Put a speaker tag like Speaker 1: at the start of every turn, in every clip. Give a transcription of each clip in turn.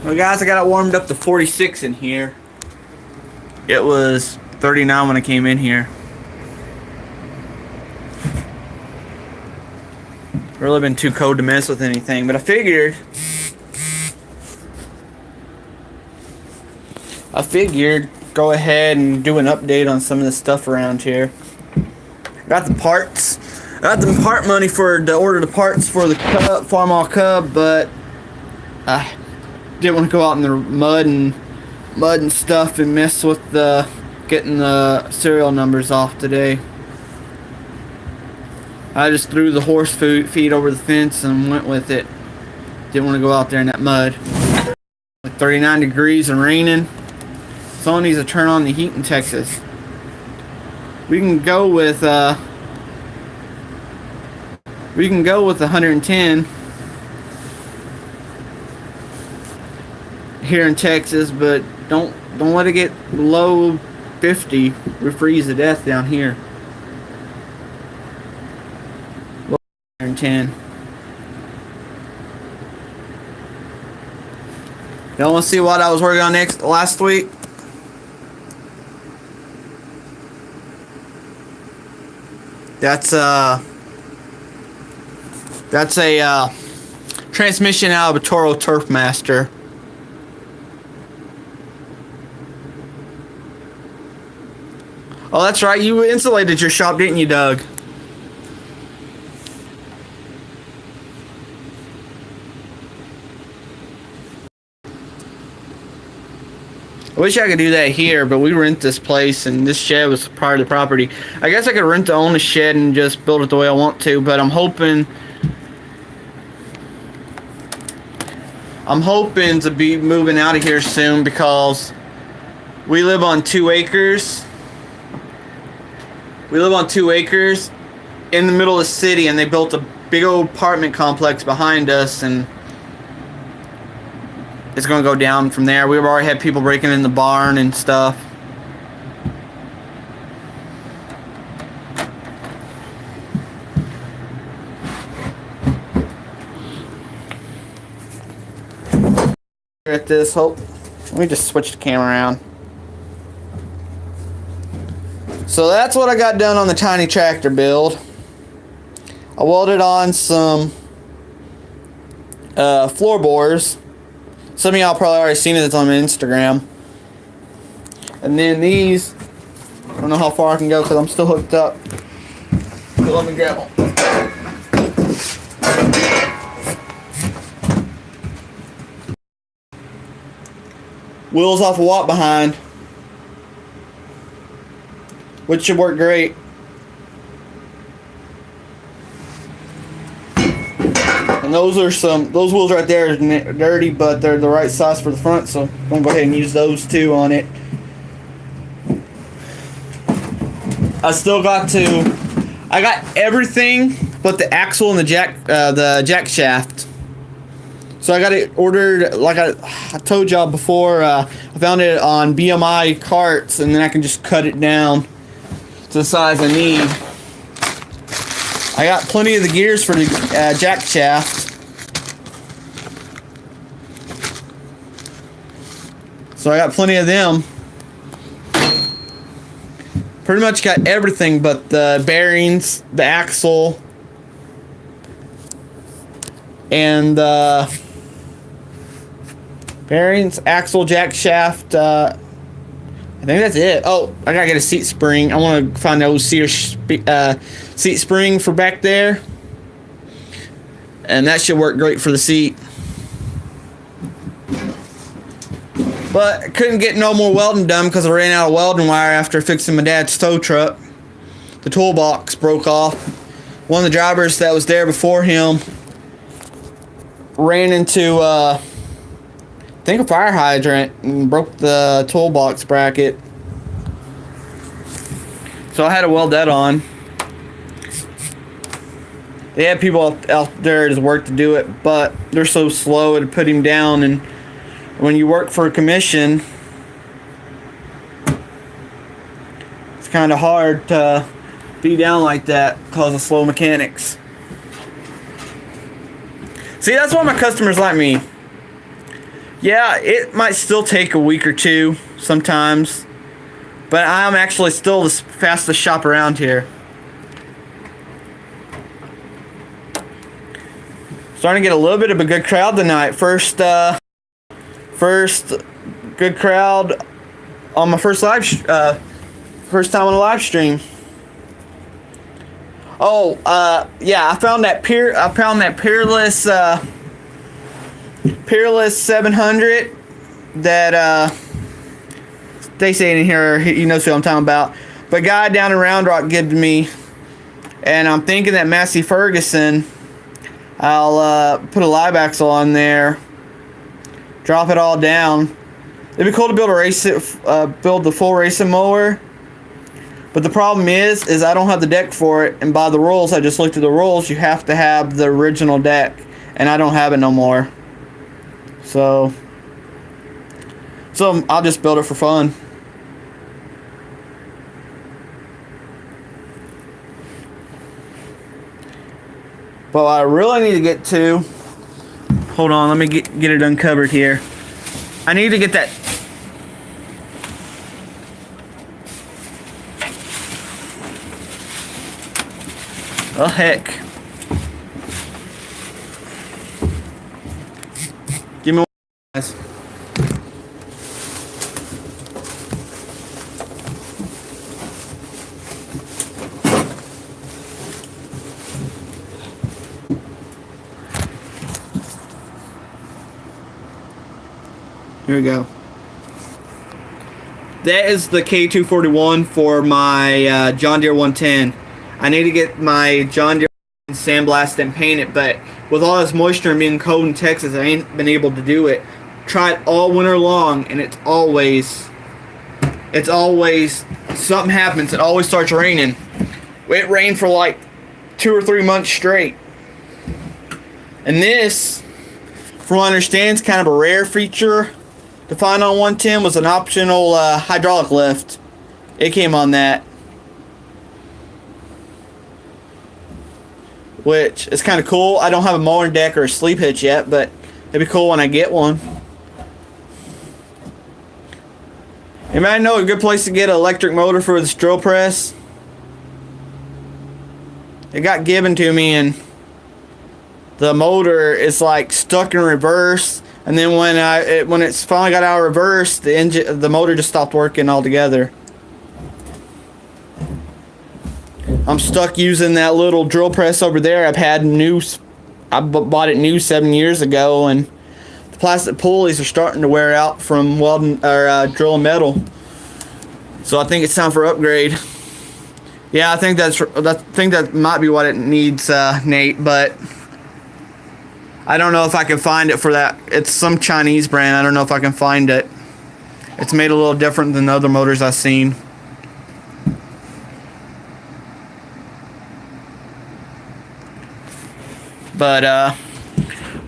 Speaker 1: Well, guys, I got it warmed up to 46 in here. It was 39 when I came in here. Really been too cold to mess with anything, but I figured go ahead and do an update on some of the stuff around here. Got the parts. Got the part money to order the parts for the Farmall Cub, but I didn't want to go out in the mud and stuff and mess with getting the serial numbers off today. I just threw the horse feed over the fence and went with it. Didn't want to go out there in that mud. With 39 degrees and raining, someone needs to turn on the heat in Texas. We can go with 110 here in Texas, but don't let it get below 50. We freeze to death down here. 110. Y'all want to see what I was working on last week? That's a transmission out of a Toro Turfmaster. Oh, that's right. You insulated your shop, didn't you, Doug? I wish I could do that here, but we rent this place, and this shed was part of the property. I guess I could rent to own the shed and just build it the way I want to, but I'm hoping to be moving out of here soon because we live on 2 acres. We live on 2 acres in the middle of the city, and they built a big old apartment complex behind us, and it's going to go down from there. We've already had people breaking in the barn and stuff. At this, let me just switch the camera around. So that's what I got done on the tiny tractor build. I welded on some floorboards. Some of y'all probably already seen it. It's on my Instagram. And then these, I don't know how far I can go because I'm still hooked up. So let me grab them. Wheels off a walk behind, which should work great. And those wheels right there are dirty, but they're the right size for the front, so I'm gonna go ahead and use those too on it. I got everything but the axle and the jack shaft. So I got it ordered, like I told y'all before. I found it on BMI carts, and then I can just cut it down to the size I need. I got plenty of the gears for the jack shaft. So I got plenty of them. Pretty much got everything but the bearings, the axle, and bearings, axle, jack shaft. I think that's it. Oh, I gotta get a seat spring. I want to find the old seat spring for back there, and that should work great for the seat. But I couldn't get no more welding done because I ran out of welding wire after fixing my dad's tow truck. The toolbox broke off. One of the drivers that was there before him ran into I think a fire hydrant and broke the toolbox bracket. So I had to weld that on. They had people out there to work to do it, but they're so slow to put him down, and when you work for a commission, it's kind of hard to be down like that because of slow mechanics. See, that's why my customers like me. Yeah, it might still take a week or two sometimes, but I'm actually still the fastest shop around here. Starting to get a little bit of a good crowd tonight. First good crowd on my first first time on a live stream. Oh, yeah, I found that Peerless 700 that Stacey in here, you know who I'm talking about. But guy down in Round Rock gave to me, and I'm thinking that Massey Ferguson, I'll put a live axle on there, drop it all down. It'd be cool to build build the full racing mower. But the problem is I don't have the deck for it, and by the rules, I just looked at the rules, you have to have the original deck, and I don't have it no more. So I'll just build it for fun. But what I really need to get to, hold on, let me get it uncovered here. I need to get that. Oh heck. Give me one, guys. Here we go. That is the K241 for my John Deere 110. I need to get my John Deere sandblast and paint it, but with all this moisture and being cold in Texas, I ain't been able to do it. Tried all winter long, and it's always something happens. It always starts raining. It rained for like 2 or 3 months straight. And this, from what I understand, is kind of a rare feature to find on 110. Was an optional hydraulic lift. It came on that, which is kind of cool. I don't have a mowing deck or a sleep hitch yet, but it'd be cool when I get one. You might know a good place to get an electric motor for this drill press. It got given to me, and the motor is like stuck in reverse. And then when it's finally got out of reverse, the motor just stopped working altogether. I'm stuck using that little drill press over there. I bought it new 7 years ago, and the plastic pulleys are starting to wear out from welding or drilling metal. So I think it's time for upgrade. Yeah, I think that might be what it needs, Nate. But I don't know if I can find it for that. It's some Chinese brand. I don't know if I can find it. It's made a little different than the other motors I've seen. But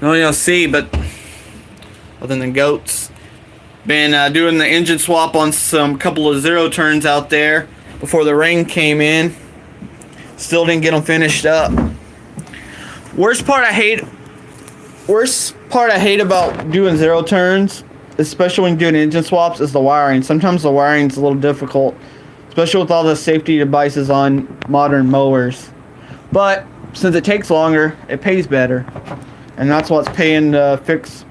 Speaker 1: you'll see. But other than goats, been doing the engine swap on some couple of zero turns out there before the rain came in. Still didn't get them finished up. Worst part I hate about doing zero turns, especially when doing engine swaps, is the wiring. Sometimes the wiring's a little difficult, especially with all the safety devices on modern mowers. But since it takes longer, it pays better, and that's what's paying to fix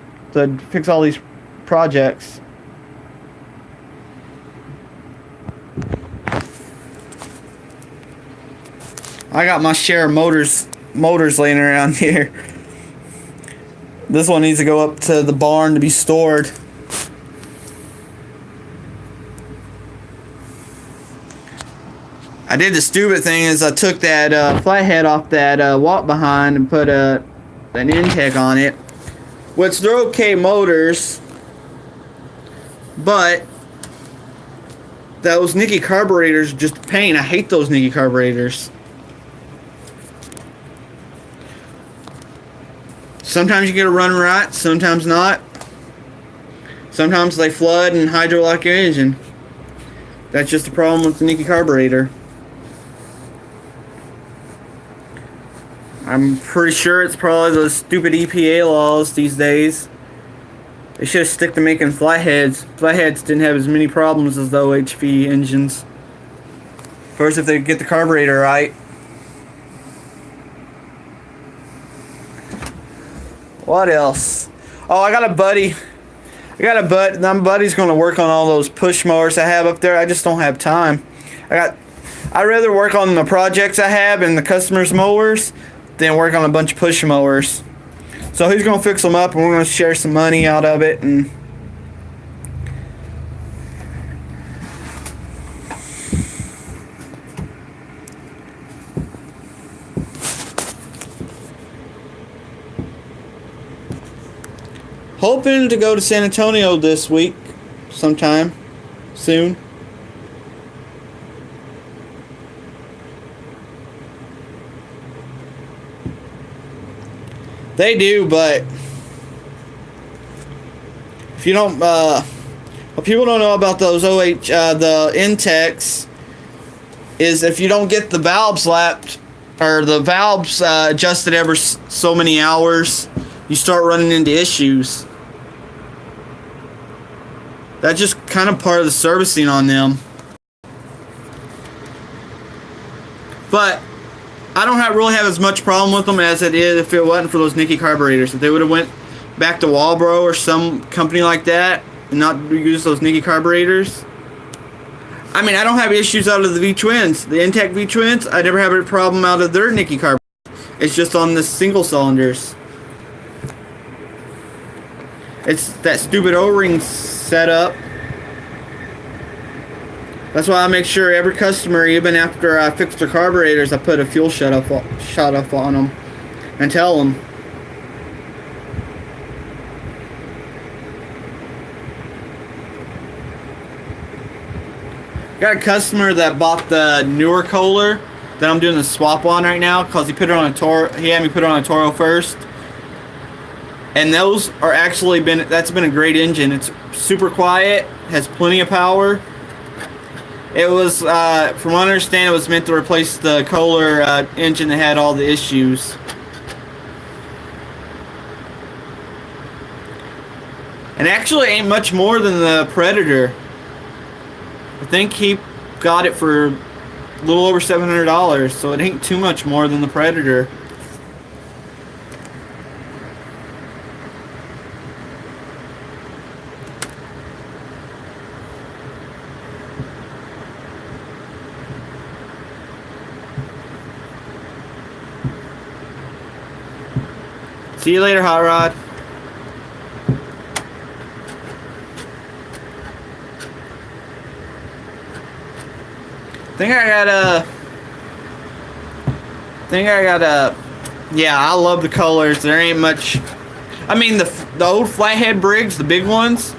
Speaker 1: all these projects. I got my share of motors laying around here. This one needs to go up to the barn to be stored. I did the stupid thing is I took that flathead off that walk behind and put an intake on it. Which they're okay motors, but those Nicky carburetors are just a pain. I hate those Nicky carburetors. Sometimes you get a run right, sometimes not. Sometimes they flood and hydro lock your engine. That's just the problem with the Nicky carburetor. I'm pretty sure it's probably those stupid EPA laws these days. They should have stick to making flatheads. Flatheads didn't have as many problems as the OHV engines. First, if they get the carburetor right. What else? Oh, I got a buddy. My buddy's gonna work on all those push mowers I have up there. I just don't have time. I'd rather work on the projects I have and the customers' mowers than work on a bunch of push mowers. So he's gonna fix them up, and we're gonna share some money out of it. And hoping to go to San Antonio this week, sometime soon. They do, but if you don't, what people don't know about those the Intex is if you don't get the valves lapped or the valves adjusted every so many hours, you start running into issues. That's just kind of part of the servicing on them. But I don't really have as much problem with them as it is if it wasn't for those Nicky carburetors. If they would have went back to Walbro or some company like that and not use those Nicky carburetors. I mean, I don't have issues out of the V-twins. The Intec V-twins, I never have a problem out of their Nicky carburetors. It's just on the single cylinders. It's that stupid O-ring setup. That's why I make sure every customer, even after I fix their carburetors, I put a fuel shut off on them and tell them. Got a customer that bought the newer Kohler that I'm doing the swap on right now because he put it on a Toro. He had me put it on a Toro first, and those are actually that's been a great engine. It's super quiet, has plenty of power. It was, from what I understand, it was meant to replace the Kohler engine that had all the issues. And actually ain't much more than the Predator. I think he got it for a little over $700, so it ain't too much more than the Predator. See you later, Hot Rod. Yeah, I love the colors. There ain't much. I mean, the old flathead Briggs, the big ones,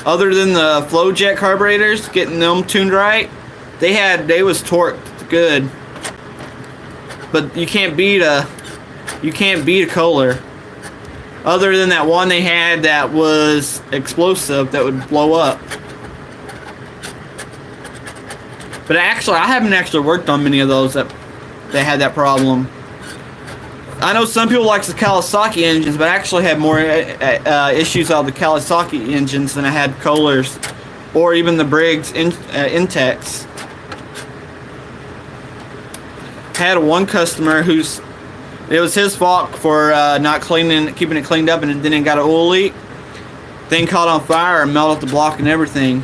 Speaker 1: other than the flow jet carburetors, getting them tuned right, they was torqued good. But you can't beat a Kohler. Other than that one they had that was explosive that would blow up. But actually, I haven't actually worked on many of those that had that problem. I know some people like the Kawasaki engines, but I actually had more issues out of the Kawasaki engines than I had Kohlers or even the Briggs Intex. I had one customer it was his fault for not keeping it cleaned up, and then it got an oil leak. Thing caught on fire and melted the block and everything.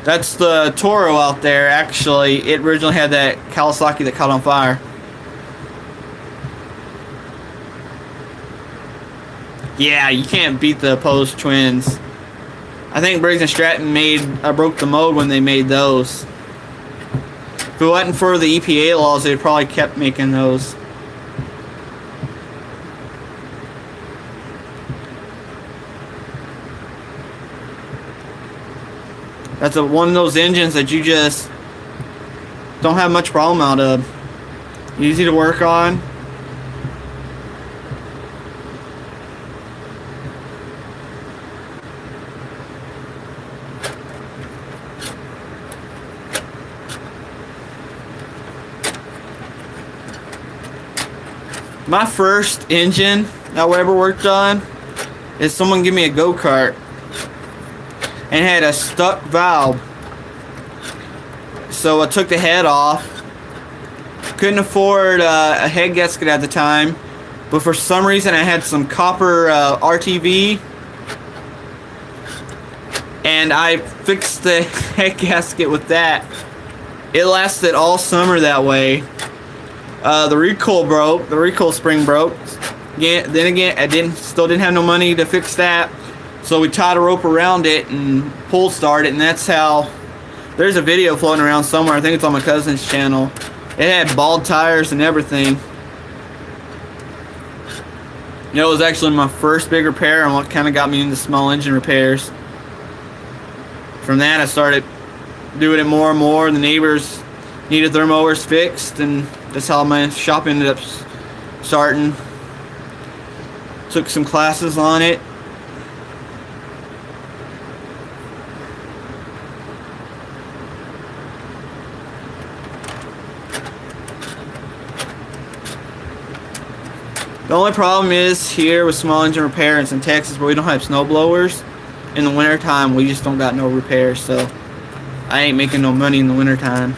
Speaker 1: That's the Toro out there. Actually, it originally had that Kawasaki that caught on fire. Yeah, you can't beat the opposed twins. I think Briggs and Stratton broke the mold when they made those. If it wasn't for the EPA laws, they'd probably kept making those. That's one of those engines that you just don't have much problem out of. Easy to work on. My first engine that I ever worked on is someone give me a go-kart and had a stuck valve. So I took the head off. Couldn't afford a head gasket at the time, but for some reason I had some copper RTV, and I fixed the head gasket with that. It lasted all summer that way. The recoil broke. The recoil spring broke. Then again, I still didn't have no money to fix that, so we tied a rope around it and pull started, and that's how. There's a video floating around somewhere. I think it's on my cousin's channel. It had bald tires and everything. You know, it was actually my first big repair and what kind of got me into small engine repairs. From that, I started doing it more and more, and the neighbors needed their mowers fixed, and that's how my shop ended up starting. Took some classes on it. The only problem is here with small engine repairs in Texas where we don't have snow blowers. In the winter time, we just don't got no repairs, so I ain't making no money in the winter time.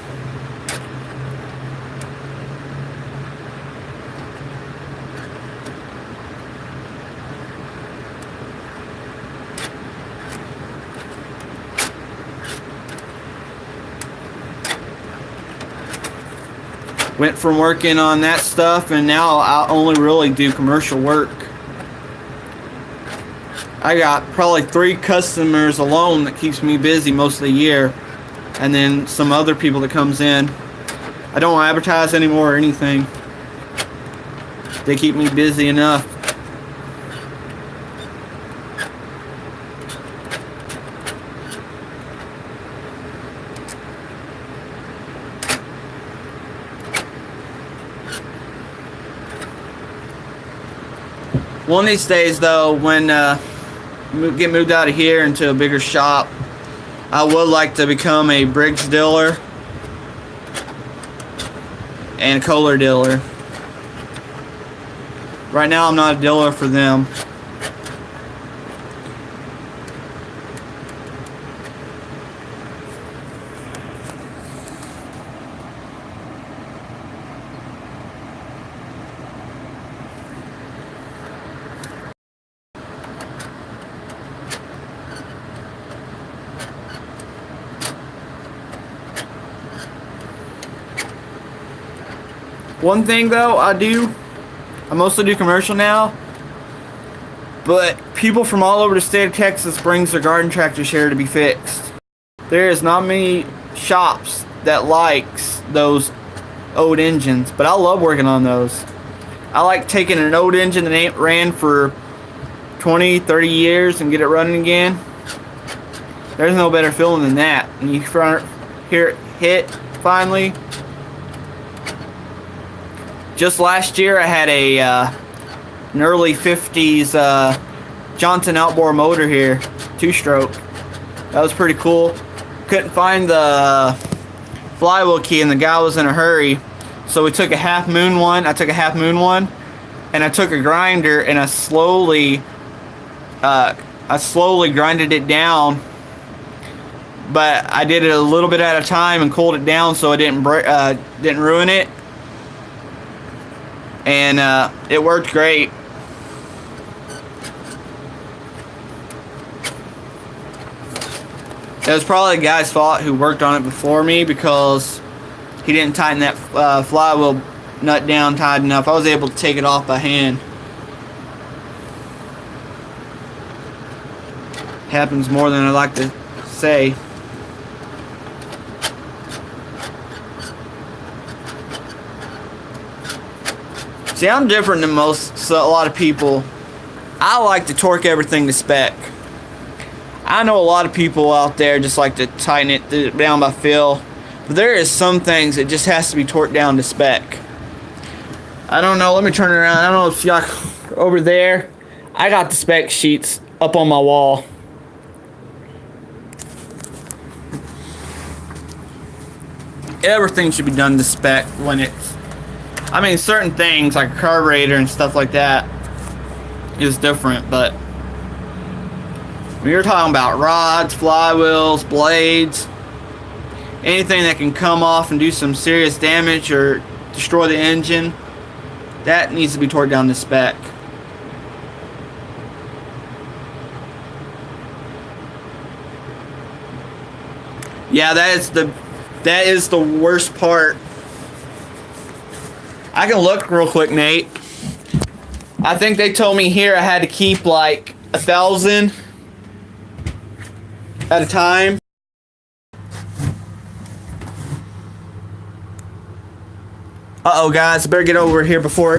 Speaker 1: Went from working on that stuff, and now I only really do commercial work. I got probably 3 customers alone that keeps me busy most of the year, and then some other people that comes in. I don't advertise anymore or anything. They keep me busy enough. One of these days, though, when get moved out of here into a bigger shop, I would like to become a Briggs dealer and a Kohler dealer. Right now, I'm not a dealer for them. One thing though, I mostly do commercial now, but people from all over the state of Texas brings their garden tractors here to be fixed. There is not many shops that likes those old engines, but I love working on those. I like taking an old engine that ain't ran for 20, 30 years and get it running again. There's no better feeling than that. And you hear it hit finally. Just last year, I had an early 50s Johnson outboard motor here, 2-stroke. That was pretty cool. Couldn't find the flywheel key, and the guy was in a hurry. So we took a half moon one. I took a half moon one, and I took a grinder, and I slowly grinded it down. But I did it a little bit at a time and cooled it down so it didn't ruin it. And it worked great. It was probably the guy's fault who worked on it before me because he didn't tighten that flywheel nut down tight enough. I was able to take it off by hand. Happens more than I like to say. See, I'm different than a lot of people. I like to torque everything to spec. I know a lot of people out there just like to tighten it down by feel, but there is some things that just has to be torqued down to spec. I don't know. Let me turn it around. I don't know if y'all over there. I got the spec sheets up on my wall. Everything should be done to spec when it's. I mean, certain things like a carburetor and stuff like that is different, but When you're talking about rods, flywheels, blades, anything that can come off and do some serious damage or destroy the engine, that needs to be torqued down to spec. Yeah, that is the worst part. I can look real quick, Nate. I think they told me here I had to keep like 1,000 at a time. Uh-oh, guys, I better get over here before...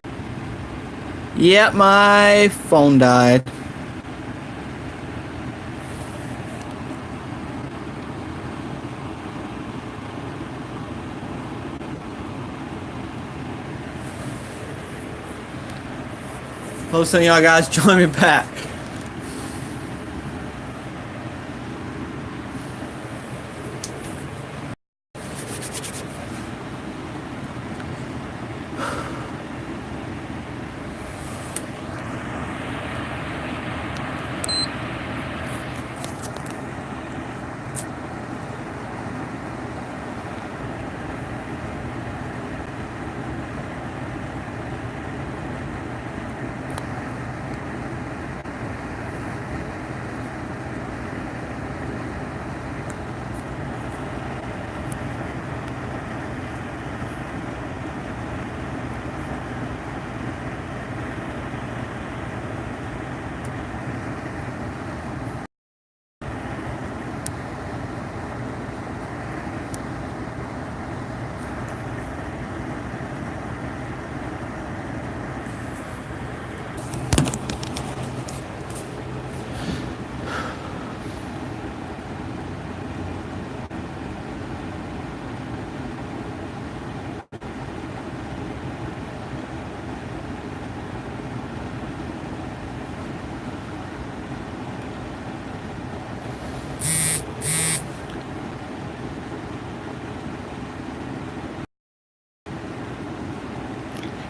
Speaker 1: Yep, my phone died. Hope some of y'all guys join me back.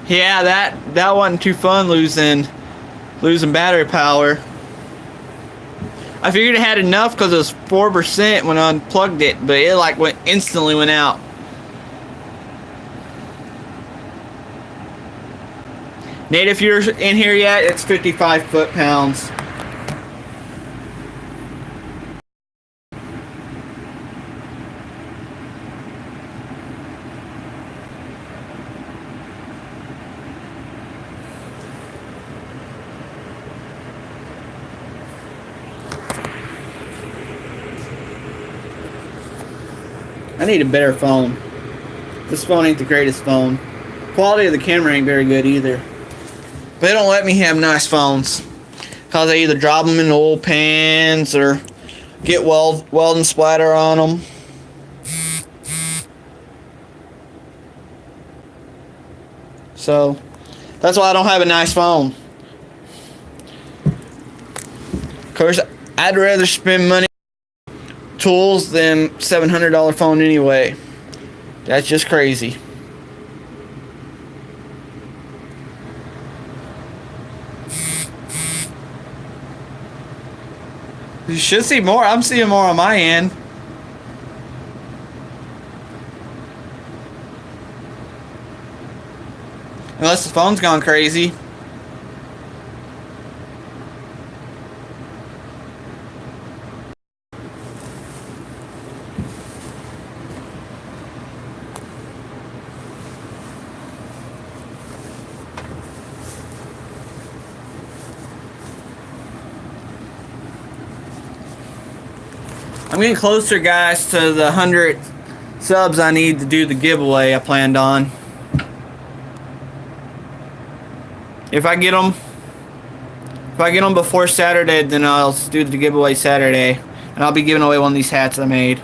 Speaker 1: Yeah, that wasn't too fun losing battery power. I figured it had enough because it was 4% when I unplugged it, but it like instantly went out. Nate, if you're in here yet, it's 55 foot-pounds. I need a better phone. This phone ain't the greatest phone. Quality of the camera ain't very good either. They don't let me have nice phones because they either drop them in the oil pans or get welding splatter on them. So that's why I don't have a nice phone. Of course, I'd rather spend money on tools than $700 phone anyway. That's just crazy. You should see more. I'm seeing more on my end. Unless the phone's gone crazy. I'm getting closer, guys, to the 100 subs I need to do the giveaway I planned on. If I get them before Saturday, then I'll do the giveaway Saturday, and I'll be giving away one of these hats I made.